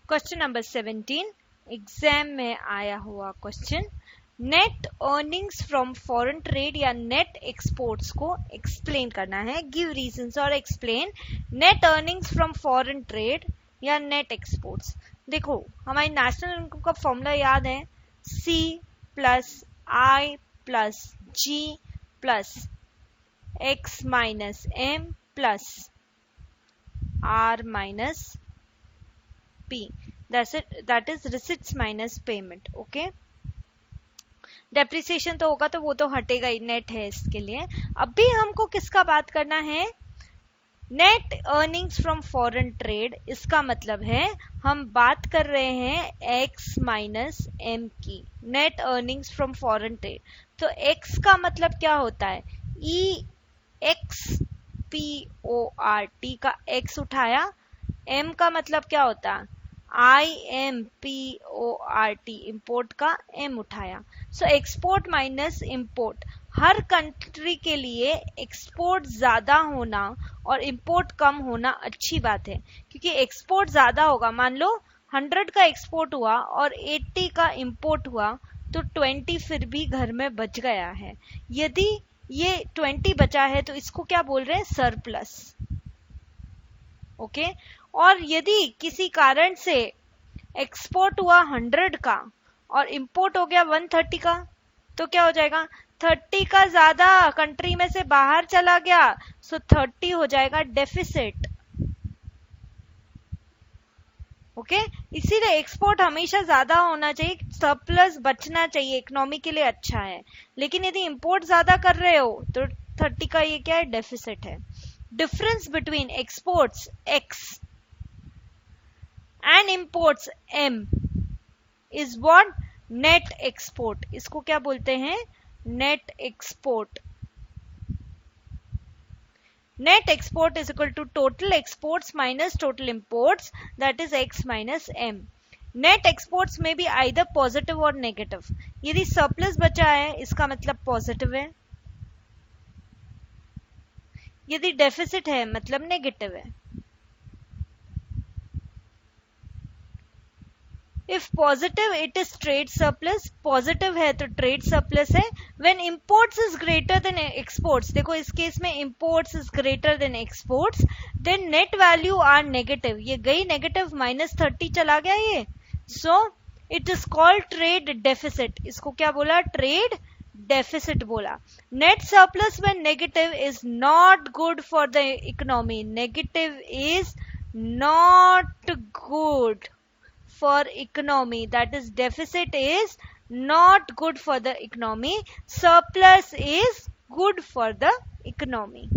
Question number 17 exam में आया हुआ question, net earnings from foreign trade या नेट एक्सपोर्ट्स को एक्सप्लेन करना है। गिव रीजंस और explain net earnings from foreign trade या नेट एक्सपोर्ट्स। देखो हमारी नेशनल इनकम का फॉर्मूला याद है, C plus I plus G plus X minus M plus R minus P, that is receipts minus payment। Okay, depreciation तो होगा तो वो तो हटेगा ही, नेट है इसके लिए। अभी हमको किसका बात करना है, net earnings from foreign trade. इसका मतलब है हम बात कर रहे हैं x माइनस m की, net earnings from foreign trade. तो x का मतलब क्या होता है, EXPORT का x उठाया, m का मतलब क्या होता है, IMPORT इंपोर्ट का m उठाया। सो एक्सपोर्ट माइनस इंपोर्ट, हर कंट्री के लिए एक्सपोर्ट ज्यादा होना और इंपोर्ट कम होना अच्छी बात है, क्योंकि एक्सपोर्ट ज्यादा होगा, मान लो 100 का एक्सपोर्ट हुआ और 80 का इंपोर्ट हुआ तो 20 फिर भी घर में बच गया है। यदि ये 20 बचा है तो इसको क्या बोल रहे हैं, सरप्लस। ओके, और यदि किसी कारण से एक्सपोर्ट हुआ 100 का और इंपोर्ट हो गया 130 का, तो क्या हो जाएगा, 30 का ज्यादा कंट्री में से बाहर चला गया, सो 30 हो जाएगा डेफिसिट। ओके, इसीलिए एक्सपोर्ट हमेशा ज्यादा होना चाहिए, सरप्लस बचना चाहिए, इकोनॉमी के लिए अच्छा है। लेकिन यदि इंपोर्ट ज्यादा कर रहे हो तो 30 का ये क्या है, डेफिसिट है। Difference between exports X and imports M is what, net export. इसको क्या बोलते हैं, net export. Net export is equal to total exports minus total imports, that is X minus M। Net exports में भी either positive और negative. यदि surplus बचा है इसका मतलब पॉजिटिव है, यदि डेफिसिट है मतलब नेगेटिव है। If positive it is trade surplus, positive है तो ट्रेड सरप्लस है। When imports is greater than exports, देखो इस केस में imports is greater than exports, then net value are negative. ये गई नेगेटिव, -30 चला गया ये, so it is called trade deficit. इसको क्या बोला, ट्रेड डेफिसिट बोला। Net surplus when negative is not good for the economy, negative is not good for economy, that is deficit is not good for the economy, surplus is good for the economy।